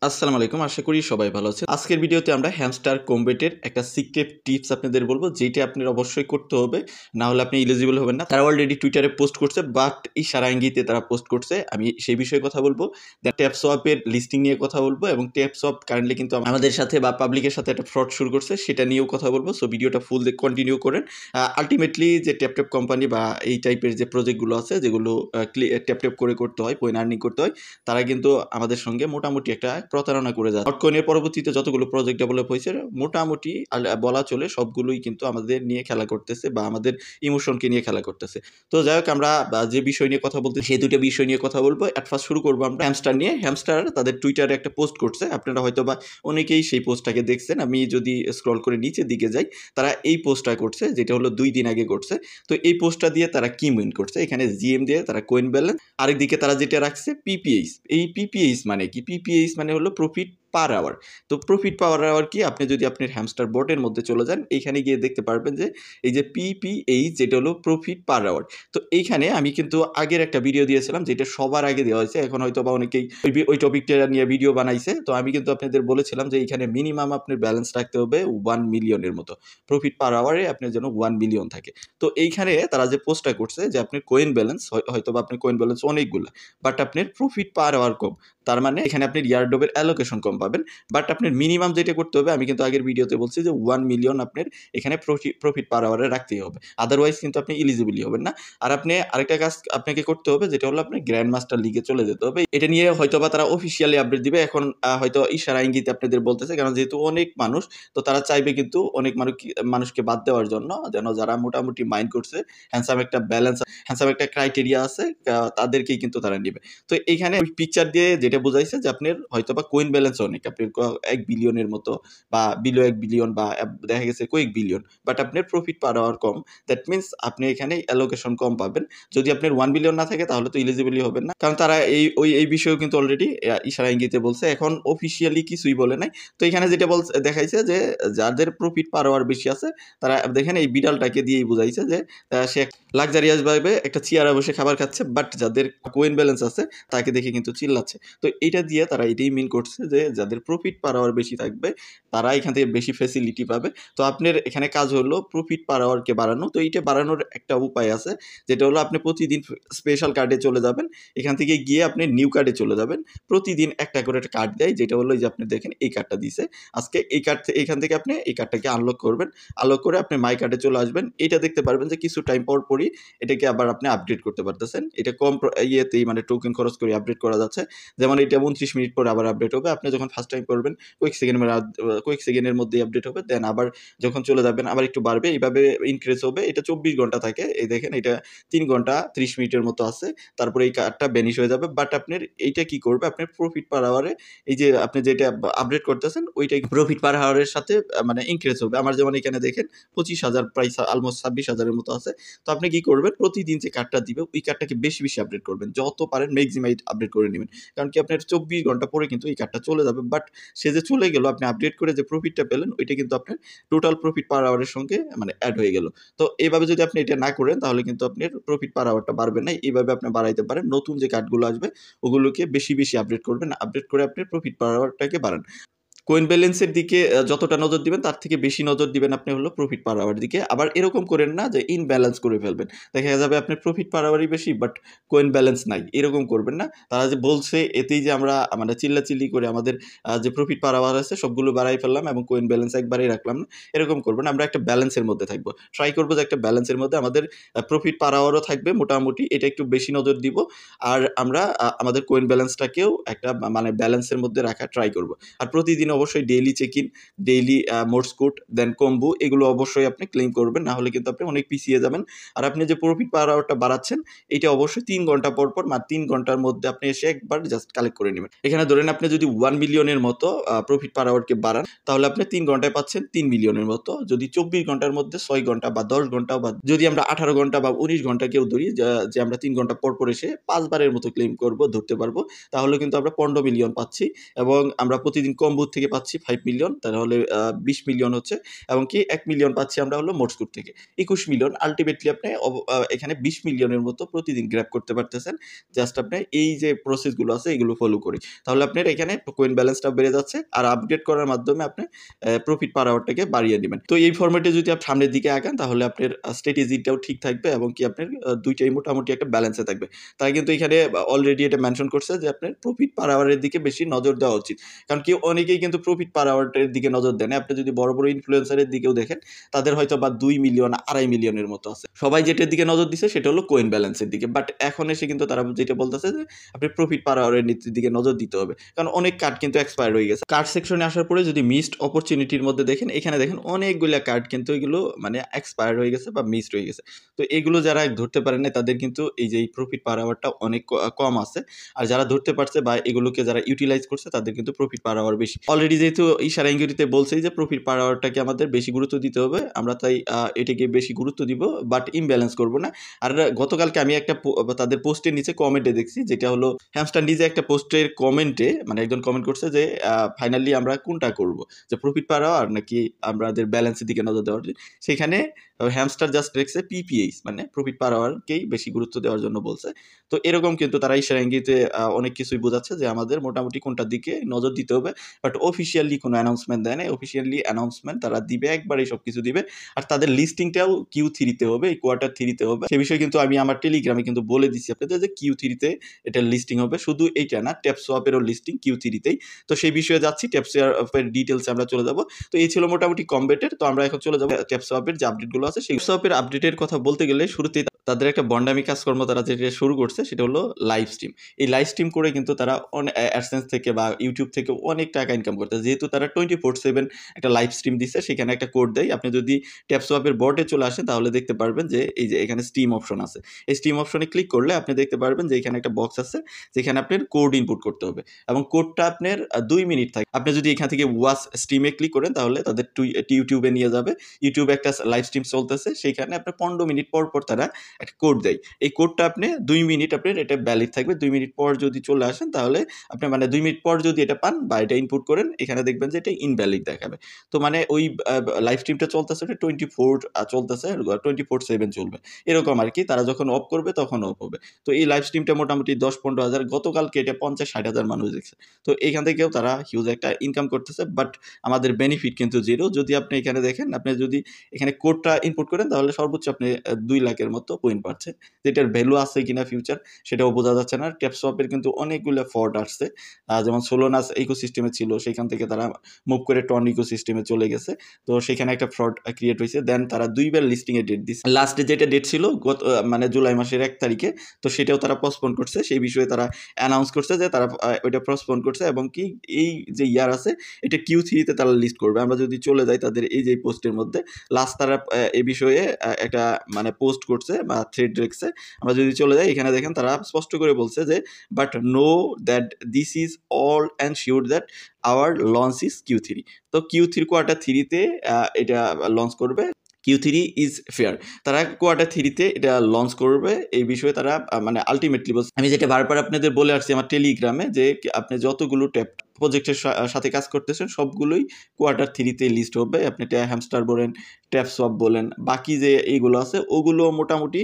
আসসালামু আলাইকুম। আশা করি সবাই ভালো আছেন। আজকের ভিডিওতে আমরা হ্যামস্টার কমবেটের একটা সিক্রেট টিপস আপনাদের বলব, যেটা আপনার অবশ্যই করতে হবে। না হলে আপনি এলিজিবল হবেন না। তারা অলরেডি টুইটারে পোস্ট করছে, বাট ইশারা ইঙ্গিতে তারা পোস্ট করছে। আমি সেই বিষয়ে কথা বলব। দেন ট্যাপসোয়াপের লিস্টিং নিয়ে কথা বলব এবং ট্যাপসোয়াপ কারেন্টলি কিন্তু আমাদের সাথে বা পাবলিকের সাথে একটা ফ্রড শুরু করছে, সেটা নিয়েও কথা বলব। সো ভিডিওটা ফুল কন্টিনিউ করেন। আল্টিমেটলি যে ট্যাপট্যাপ কোম্পানি বা এই টাইপের যে প্রজেক্টগুলো আছে, যেগুলো ট্যাপট্যাপ করে করতে হয়, পয়েন্ট আর্নিং করতে হয়, তারা কিন্তু আমাদের সঙ্গে মোটামুটি একটা প্রতারণা করে যাচ্ছে। নটকয়েনের পরবর্তীতে যতগুলো প্রজেক্ট ডেভেলপ হয়েছে, মোটামুটি বলা চলে সবগুলোই কিন্তু আমাদের নিয়ে খেলা করতেছে বা আমাদের ইমোশনকে নিয়ে খেলা করতেছে। তো যাই হোক, আমরা যে বিষয় নিয়ে কথা বলতে, সেই দুটো বিষয় নিয়ে কথা বলবো। অ্যাট ফার্স্ট শুরু করবো আমরা হ্যামস্টার নিয়ে। হ্যামস্টার তাদের টুইটারে একটা পোস্ট করছে, আপনারা হয়তো বা অনেকেই সেই পোস্টটাকে দেখছেন। আমি যদি স্ক্রল করে নিচের দিকে যাই, তারা এই পোস্টটা করছে, যেটা হলো 2 দিন আগে করছে। তো এই পোস্টটা দিয়ে তারা কি মিন করছে, এখানে জিএম দিয়ে তারা কয়েন ব্যালেন্স, আরেকদিকে তারা যেটা রাখছে পিপিএইচ। এই পিপিএইচ মানে কি? পিপিএইচ মানে হলো প্রফিট পার আওয়ার। তো প্রফিট পার আওয়ার কি? আপনি যদি আপনার হ্যামস্টার বোটের মধ্যে চলে যান, এইখানে গিয়ে দেখতে পারবেন যে এই যে পিপিএইচ, যেটা হলো প্রফিট পার আওয়ার। তো এইখানে আমি কিন্তু আগের একটা ভিডিও দিয়েছিলাম, যেটা সবার আগে দেওয়া হয়েছে। এখন হয়তো বা অনেকেই ওই টপিকটা নিয়ে ভিডিও বানাইছে। তো আমি কিন্তু আপনাদের বলেছিলাম যে এইখানে মিনিমাম আপনার ব্যালেন্স রাখতে হবে 1 মিলিয়নের মতো। প্রফিট পার আওয়ারে আপনার যেন 1 মিলিয়ন থাকে। তো এইখানে তারা যে পোস্টটা করছে যে আপনার কয়েন ব্যালেন্স হয়তো বা আপনার কয়েন ব্যালেন্স অনেকগুলা, বাট আপনার প্রফিট পার আওয়ার কম। তার মানে এখানে আপনি ইয়ারড্রপের অ্যালোকেশন কম পাবেন। বাট আপনার মিনিমাম যেটা করতে হবে, আমি কিন্তু আগের ভিডিওতে বলছি যে 1 মিলিয়ন আপনার এখানে প্রফিট পার আওয়ারে রাখতেই হবে। আদারওয়াইজ কিন্তু আপনি এলিজিবলই হবেন না। আর আপনি আরেকটা কাজ আপনাকে করতে হবে, যেটা হলো আপনার গ্র্যান্ড মাস্টার লিগে চলে যেতে হবে। এটা নিয়ে হয়তো বা তারা অফিসিয়ালি আপডেট দিবে। এখন হয়তো ইশারা ইঙ্গিতে আপনাদের বলতেছে, কারণ যেহেতু অনেক মানুষ, তো তারা চাইবে কিন্তু অনেক মানুষকে বাদ দেওয়ার জন্য, যেন যারা মোটামুটি মাইন্ড করছে, হ্যান্ডসাম একটা ব্যালেন্স, হ্যান্ডসাম একটা ক্রাইটেরিয়া আছে, তাদেরকেই কিন্তু তারা নিবে। তো এইখানে ওই পিকচার দিয়ে যেটা বোঝাইছে যে আপনার হয়তো বা কয়েন ব্যালেন্স অনেক, আপনার 1 বিলিয়নের মতো বা বিলো 1 বিলিয়ন বা দেখা গেছে কয়েক বিলিয়ন, বাট আপনার প্রফিট পার আওয়ার কম। দ্যাট মিনস আপনি এখানে অ্যালোকেশন কম পাবেন। যদি আপনার 1 বিলিয়ন না থাকে, তাহলে তো এলিজিবলই হবেন না, কারণ তারা এই বিষয়েও কিন্তু অলরেডি ইশারা ইঙ্গিতে বলছে। এখন অফিসিয়ালি কিছুই বলে নাই। তো এখানে যেটা দেখাইছে যে যাদের প্রফিট পার আওয়ার বেশি আছে, তারা দেখেন এই বিড়ালটাকে দিয়েই বুঝাইছে যে সে লাক্সারিয়াস ভাবে একটা চেয়ারে বসে খাবার খাচ্ছে, বাট যাদের কোয়েন ব্যালেন্স আছে তাকে দেখে কিন্তু চিল্লাচ্ছে। তো এইটা দিয়ে তারা এটাই মিন করছে যে যাদের প্রফিট পার আওয়ার বেশি থাকবে, তারা এখান থেকে বেশি ফ্যাসিলিটি পাবে। তো আপনার এখানে কাজ হলো প্রফিট পার আওয়ারকে বাড়ানো। তো এইটা বাড়ানোর একটা উপায় আছে, যেটা হলো আপনি প্রতিদিন স্পেশাল কার্ডে চলে যাবেন। এখান থেকে গিয়ে আপনি নিউ কার্ডে চলে যাবেন। প্রতিদিন একটা করে একটা কার্ড দেয়, যেটা হলো যে আপনি দেখেন এই কার্ডটা দিছে আজকে। এই কার্ড এখান থেকে আপনি এই কার্ডটাকে আনলক করবেন। আনলক করে আপনি মাই কার্ডে চলে আসবেন। এটা দেখতে পারবেন যে কিছু টাইম পরই এটাকে আবার আপনি আপডেট করতে পারতেছেন। এটা কম ইয়েতেই মানে টোকেন খরচ করে আপডেট করা যাচ্ছে। যেমন এটা 29 মিনিট পরে আবার আপডেট হবে। আপনি যখন ফার্স্ট টাইম করবেন, কয়েক সেকেন্ডের মধ্যেই আপডেট হবে। দেন আবার যখন চলে যাবেন, আবার একটু বাড়বে। এইভাবে ইনক্রিজ হবে। এটা 24 ঘন্টা থাকে। এই দেখেন, এটা 3 ঘন্টা 30 মিনিটের মতো আছে। তারপরে এই কার্ডটা ভ্যানিশ হয়ে যাবে। বাট আপনার এইটা কি করবে? আপনার প্রফিট পার আওয়ারে এই যে আপনি যেটা আপডেট করতেছেন, ওইটাই প্রফিট পার আওয়ারের সাথে মানে ইনক্রিজ হবে। আমার যেমন এখানে দেখেন 25,000, প্রায় অলমোস্ট 26,000 এর মতো আছে। তো আপনি কি করবেন? প্রতিদিন যে কার্ডটা দিবে, ওই কার্ডটাকে বেশি আপডেট করবেন। যত পারেন ম্যাক্সিমাইট আপডেট করে নিবেন। কারণ কি আপনার 24 ঘন্টা পরে কিন্তু এই কার্ডটা চলে যাবে। বাট সে যে চলে গেল, আপনি আপডেট করে যে প্রফিটটা পেলেন, ওইটা কিন্তু আপনার টোটাল প্রফিট পার আওয়ারের সঙ্গে মানে এড হয়ে গেল। তো এইভাবে যদি আপনি এটা না করেন, তাহলে কিন্তু আপনার প্রফিট পার আওয়ারটা বাড়বে না। এইভাবে আপনি বাড়াইতে পারেন। নতুন যে কার্ডগুলো আসবে, ওগুলোকে বেশি আপডেট করবেন। আপডেট করে আপনি প্রফিট পার আওয়ারটাকে বাড়ান। কয়েন ব্যালেন্সের দিকে যতটা নজর দিবেন, তার থেকে বেশি নজর দিবেন আপনি হলো প্রফিট পার আওয়ার দিকে। আবার এরকম করেন না যে ইনব্যালেন্স করে ফেলবেন। দেখা যাবে আপনার প্রফিট পার আওয়ারই বেশি, বাট কয়েন ব্যালেন্স নাই। এরকম করবেন না। তারা যে বলছে, এতেই যে আমরা মানে চিল্লাচিল্লি করে আমাদের যে প্রফিট পার আওয়ার আছে সবগুলো বাড়াই ফেললাম এবং কয়েন ব্যালেন্স একবারেই রাখলাম না। এরকম করবেন না। আমরা একটা ব্যালেন্সের মধ্যে থাকবো। ট্রাই করবো যে একটা ব্যালেন্সের মধ্যে আমাদের প্রফিট পার আওয়ারও থাকবে মোটামুটি। এটা একটু বেশি নজর দিব। আর আমরা আমাদের কয়েন ব্যালেন্সটাকেও একটা মানে ব্যালেন্সের মধ্যে রাখার ট্রাই করব। আর প্রতিদিন অবশ্যই daily check in, daily Morse code, then combo, এগুলো অবশ্যই আপনি ক্লেম করবেন। না হলে কিন্তু আপনি অনেক পিছিয়ে যাবেন। আর আপনি যে প্রফিট পার আওয়ারটা বাড়াচ্ছেন, এটা অবশ্যই 3 ঘন্টা পর মানে 3 ঘন্টার মধ্যে আপনি এসে একবার জাস্ট কালেক্ট করে নেবেন। এখানে ধরেন আপনি যদি 1 মিলিয়নের মতো প্রফিট পার আওয়ারকে বাড়ান, তাহলে আপনি 3 ঘন্টায় পাচ্ছেন 3 মিলিয়নের মতো। যদি 24 ঘন্টার মধ্যে 6 ঘন্টা বা 10 ঘন্টা, বা যদি আমরা 18 ঘন্টা বা 19 ঘন্টা কেউ ধরি, যে আমরা 3 ঘন্টা পর এসে 5 বারের মতো ক্লেম করব, ধরতে পারবো, তাহলে কিন্তু আমরা 15 মিলিয়ন পাচ্ছি। এবং আমরা প্রতিদিন কম্বো থেকে থেকে পাচ্ছি 5 মিলিয়ন, তাহলে 20 মিলিয়ন হচ্ছে, এবং কি 1 মিলিয়ন পাচ্ছি আমরা হলো মোডস্কোর থেকে, 21 মিলিয়ন। আলটিমেটলি আপনি এখানে 20 মিলিয়নের মতো প্রতিদিন গ্র্যাব করতে পারতেছেন, জাস্ট আপনি এই যে প্রসেসগুলো আছে এগুলো ফলো করি। তাহলে আপনার এখানে কয়েন ব্যালেন্সটা বেড়ে যাচ্ছে, আর আপডেট করার মাধ্যমে আপনি প্রফিট পার আওয়ারটাকে বাড়িয়ে নেবেন। তো এই ফরম্যাটে যদি আপনি সামনের দিকে আগান তাহলে আপনার স্ট্র্যাটেজিটাও ঠিক থাকবে, এবং কি আপনার দুইটাই মোটামুটি একটা ব্যালেন্সে থাকবে। তারা কিন্তু এখানে অলরেডি এটা মেনশন করছে যে আপনার প্রফিট পার আওয়ারের দিকে বেশি নজর দেওয়া উচিত, কারণ কি অনেকেই কিন্তু প্রফিট পার আওয়ারের দিকে নজর দেন। আপনি যদি বড় বড় ইনফ্লুয়েন্সারের দিকেও দেখেন, তাদের হয়তো বা 2 মিলিয়ন 2.5 মিলিয়নের মতো আছে। সবাই যেটার দিকে নজর দিচ্ছে সেটা হলো কোয়েন ব্যালেন্সের দিকে, বাট এখন এসে কিন্তু তারা যেটা বলতেছে যে আপনি প্রফিট পার আওয়ারের দিকে নজর দিতে হবে, কারণ অনেক কার্ড কিন্তু এক্সপায়ার হয়ে গেছে। কার্ড সেকশনে আসার পরে যদি মিসড অপরচুনিটির মধ্যে দেখেন, এখানে দেখেন অনেকগুলো কার্ড কিন্তু এগুলো মানে এক্সপায়ার হয়ে গেছে বা মিসড হয়ে গেছে। তো এগুলো যারা ধরতে পারে না তাদের কিন্তু এই যে প্রফিট পার আওয়ারটা অনেক কম আছে, আর যারা ধরতে পারছে বা এগুলোকে যারা ইউটিলাইজ করছে তাদের কিন্তু প্রফিট পার আওয়ার বেশি। অলরেডি যেহেতু ইশারা ইঙ্গিতে বলছেই যে প্রফিট পার আওয়ারটাকে আমাদের বেশি গুরুত্ব দিতে হবে, আমরা তাই এটাকে বেশি গুরুত্ব দিব, বাট ইমব্যালেন্স করব না। আর গতকালকে আমি একটা তাদের পোস্টের নিচে কমেন্টে দেখছি, যেটা হলো হ্যামস্টার নিজে একটা পোস্টের কমেন্টে মানে একজন কমেন্ট করছে যে ফাইনালি আমরা কোনটা করব, যে প্রফিট পার আওয়ার নাকি আমাদের ব্যালেন্সের দিকে নজর দেওয়ার। সেখানে হ্যামস্টার জাস্ট রেখেছে পিপিএইচ, মানে প্রফিট পার আওয়ারকেই বেশি গুরুত্ব দেওয়ার জন্য বলছে। তো এরকম কিন্তু তারা ইশারা ইঙ্গিতে অনেক কিছুই বোঝাচ্ছে যে আমাদের মোটামুটি কোনটার দিকে নজর দিতে হবে, বাট অফিসিয়ালি কোনো অ্যানাউন্সমেন্ট দেয় না। অফিসিয়ালি অ্যানাউন্সমেন্ট তারা দিবে একবারই সব কিছু দিবে, আর তাদের লিস্টিংটাও Q3-তে হবে, এই কোয়ার্টার 3-তে হবে। সে বিষয়ে কিন্তু আমি আমার টেলিগ্রামে কিন্তু বলে দিচ্ছি আপনাদের যে Q3-তে এটার লিস্টিং হবে। শুধু এইটা না, ট্যাপসোয়াপেরও লিস্টিং Q3-তেই। তো সেই বিষয়ে যাচ্ছি, ট্যাপসোয়াপের ডিটেলসে আমরা চলে যাব। তো এই ছিল মোটামুটি কমবেটের। তো আমরা এখন চলে যাব ট্যাপসোয়াপের যে আপডেটগুলো আছে, সেই ট্যাপসোয়াপের আপডেটের কথা বলতে গেলে শুরুতেই তাদের একটা বন্ডামি কাজকর্ম তারা যেটা শুরু করছে সেটা হলো লাইভ স্ট্রিম। এই লাইভ স্ট্রিম করে কিন্তু তারা অ্যাডসেন্স থেকে বা ইউটিউব থেকে অনেক টাকা ইনকাম করতে, যেহেতু তারা 24/7 একটা লাইভ স্ট্রিম দিচ্ছে, সেখানে একটা কোড দেয়। আপনি যদি ট্যাপসোয়াপের বটে চলে আসেন তাহলে দেখতে পারবেন যে এই যে এখানে স্ট্রিম অপশন আছে। এই স্ট্রিম অপশনে ক্লিক করলে আপনি দেখতে পারবেন যে এখানে একটা বক্স আছে যেখানে আপনার কোড ইনপুট করতে হবে, এবং কোডটা আপনার 2 মিনিট থাকে। আপনি যদি এখান থেকে ওয়াচ স্ট্রিমে ক্লিক করেন তাহলে তাদের ইউটিউবে নিয়ে যাবে। ইউটিউবে একটা লাইভ স্ট্রিম চলতেছে, সেইখানে আপনার 15 মিনিট পর পর তারা একটা কোড দেয়। এই কোডটা আপনি 2 মিনিট আপনার এটা ভ্যালিড থাকবে। 2 মিনিট পর যদি চলে আসেন তাহলে আপনি মানে 2 মিনিট পর যদি এটা পান বা এটা ইনপুট করেন, এখানে দেখবেন যে এটা ইনভ্যালিড দেখাবে। তো মানে ওই লাইভ স্ট্রিমটা চলতেছে, ওটা 24 চলতেছে, 24/7 চলবে এরকম আর কি। তারা যখন অফ করবে তখন অফ হবে। তো এই লাইভ স্ট্রিমটা মোটামুটি 10-15 হাজার, গতকালকে এটা 50-60 হাজার মানুষ দেখছে। তো এইখান থেকেও তারা হিউজ একটা ইনকাম করতেছে, বাট আমাদের বেনিফিট কিন্তু জিরো। যদি আপনি এখানে দেখেন, আপনি যদি এখানে কোডটা ইনপুট করেন তাহলে সর্বোচ্চ আপনি 2 লাখের মতো পয়েন্ট পাচ্ছেন, যেটার ভ্যালু আছে কিনা ফিউচার সেটাও বোঝা যাচ্ছে না। ট্যাপসোয়াপের কিন্তু অনেকগুলো ফ্রড আসছে, যেমন সোলোনাস ইকোসিস্টেমে ছিল, সেখান থেকে তারা মুভ করে টন ইকোসিস্টেমে চলে গেছে। তো সেখানে একটা ফ্রড ক্রিয়েট হয়েছে। দেন তারা 2বার লিস্টিং এর ডেট দিচ্ছে। লাস্টে যেটা ডেট ছিল গত মানে জুলাই মাসের 1 তারিখে, তো সেটাও তারা পোস্টপোন করছে। সেই বিষয়ে তারা অ্যানাউন্স করছে যে তারা ওইটা পোস্টপোন করছে, এবং কি এই যে ইয়ার আছে এটা Q3-তে তারা লিস্ট করবে। আমরা যদি চলে যাই তাদের এই যে পোস্টের মধ্যে, লাস্ট তারা এই বিষয়ে একটা মানে পোস্ট করছে বা থ্রেড রেখেছে। আমরা যদি চলে যাই, এখানে দেখেন তারা স্পষ্ট করে বলছে যে but know that this is all ensure that our launch is Q3। তো Q3 কোয়ার্টার 3-তে এটা লঞ্চ করবে। Q3 is fair. তারা কোয়ার্টার 3-তে এটা লঞ্চ করবে, এই বিষয়ে তারা মানে আলটিমেটলি বলছে। আমি যেটা বারবার আপনাদের বলে আসছি আমার টেলিগ্রামে, যে আপনি যতগুলো ট্যাপ প্রজেক্টের সাথে কাজ করতেছেন সবগুলোই কোয়ার্টার 3-তে লিস্ট হবে। আপনি হ্যামস্টার বলেন, ট্যাপসোয়াপ বলেন, বাকি যে এইগুলো আছে ওগুলো মোটামুটি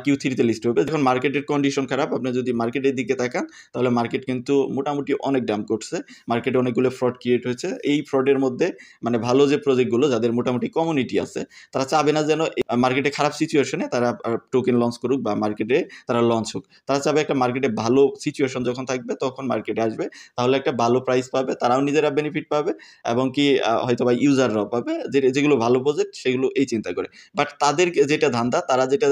Q3-তে লিস্ট হবে। যখন মার্কেটের কন্ডিশন খারাপ, আপনি যদি মার্কেটের দিকে তাকান তাহলে মার্কেট কিন্তু মোটামুটি অনেক ডাম্প করছে। মার্কেটে অনেকগুলো ফ্রড ক্রিয়েট হয়েছে। এই ফ্রডের মধ্যে মানে ভালো যে প্রজেক্টগুলো যাদের মোটামুটি কমিউনিটি আছে, তারা চাবে না যেন মার্কেটে খারাপ সিচুয়েশনে তারা টোকেন লঞ্চ করুক বা মার্কেটে তারা লঞ্চ হোক। তারা চাবে একটা মার্কেটে ভালো সিচুয়েশন যখন থাকবে তখন মার্কেটে আসবে, তাহলে একটা ভালো প্রাইস পাবে, তারাও নিজেরা বেনিফিট পাবে, এবং কি হয়তো বা ইউজাররাও পাবে, যেগুলো ভালো প্রজেক্ট সেগুলো এই চিন্তা করে। বাট তাদের যেটা ধান্দা, তারা যেটা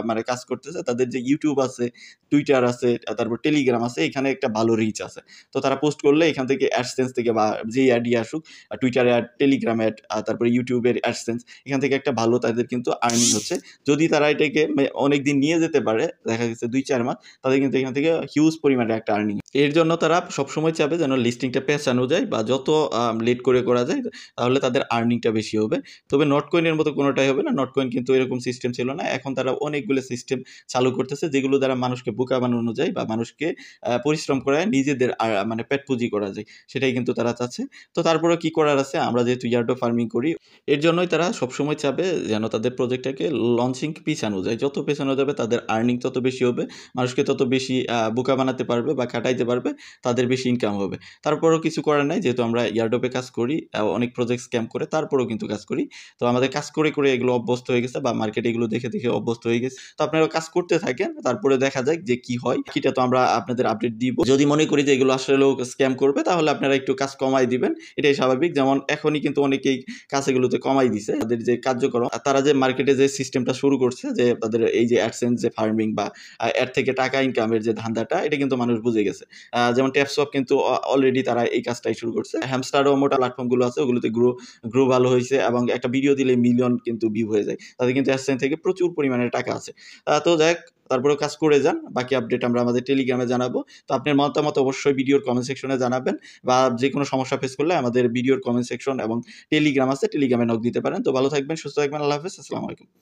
মানে কাজ করতেছে, তাদের যে ইউটিউব আছে, টুইটার আছে, তারপর টেলিগ্রাম আছে, এখানে একটা ভালো রিচ আছে। তো তারা পোস্ট করলে এখান থেকে অ্যাডসেন্স থেকে বা যেই অ্যাডই আসুক, টুইটারে অ্যাড, টেলিগ্রাম অ্যাড, তারপরে ইউটিউবের অ্যাডসেন্স, এখান থেকে একটা ভালো তাদের কিন্তু আর্নিং হচ্ছে। যদি তারা এটাকে অনেক দিন নিয়ে যেতে পারে, দেখা গেছে 2-4 মাস, তাদের কিন্তু এখান থেকে হিউজ পরিমাণে একটা আর্নিং। এর জন্য তারা সবসময় চাবে যেন লিস্টিংটা পেঁচানো যায় বা যত লেট করে করা যায় তাহলে তাদের আর্নিংটা বেশি হবে। তবে নটকয়েনের মতো কোনোটাই হবে না। নটকয়েন কিন্তু এরকম সিস্টেম ছিল না। এখন তারা অনেকগুলো সিস্টেম চালু করতেছে যেগুলো দ্বারা মানুষকে বোকা বানানো যায় বা মানুষকে পরিশ্রম করায় নিজেদের মানে পেট পুঁজি করা যায়। সেটাই কিন্তু তারা চাচ্ছে। তো তারপরেও কি করার আছে? আমরা যেহেতু ইয়ার্ডো ফার্মিং করি, এর জন্যই তারা সবসময় চাবে যেন তাদের প্রজেক্টটাকে লঞ্চিং পিছানো যায়। যত পেছানো যাবে তাদের আর্নিং তত বেশি হবে। মানুষকে তত বেশি বোকা বানাতে পারবে বা খাটাইতে পারবে, তাদের বেশি ইনকাম হবে। তারপরেও কিছু করার নাই, যেহেতু আমরা ইয়ারড্রপে কাজ করি, অনেক প্রজেক্ট স্ক্যাম করে তারপরেও কিন্তু কাজ করি। তো আমাদের কাজ করে, করে এগুলো অভ্যস্ত হয়ে গেছে বা মার্কেটে এগুলো দেখে, দেখে অভ্যস্ত হয়ে গেছে। তো আপনারাও কাজ করতে থাকেন, তারপরে দেখা যাক যে কি হয়। বাকিটা তো আমরা আপনাদের আপডেট দিব। যদি মনে করি যে এগুলো আসলেও স্ক্যাম করবে তাহলে আপনারা একটু কাজ কমায় দিবেন। এটাই স্বাভাবিক। যেমন এখনই কিন্তু অনেকেই কাজ এগুলোতে কমাই দিছে। তাদের যে কার্যক্রম, তারা যে মার্কেটে যে সিস্টেমটা শুরু করছে যে তাদের এই যে অ্যাডসেন্স যে ফার্মিং বা এর থেকে টাকা ইনকামের যে ধান্দাটা, এটা কিন্তু মানুষ বুঝে গেছে। যেমন ট্যাপসপ কিন্তু অলরেডি তারা এই কাজটাই শুরু করছে। হ্যামস্টারও মোটা প্ল্যাটফর্মগুলো আছে, ওগুলোতে গ্রো ভালো হইছে এবং একটা ভিডিও দিলে মিলিয়ন কিন্তু ভিউ হয়ে যায়। তাদের কিন্তু অ্যাডসেন্স থেকে প্রচুর পরিমাণে টাকা আছে। তো যাক, তারপরেও কাজ করে যান। বাকি আপডেট আমরা আমাদের টেলিগ্রামে জানাবো। তো আপনার মতামত অবশ্যই ভিডিওর কমেন্ট সেকশনে জানাবেন বা যেকোনো সমস্যা ফেস করলে আমাদের ভিডিওর কমেন্ট সেকশন এবং টেলিগ্রাম আছে, টেলিগ্রামে নক দিতে পারেন। তো ভালো থাকবেন, সুস্থ থাকবেন। আল্লাহ হাফেজ। আসসালামু আলাইকুম।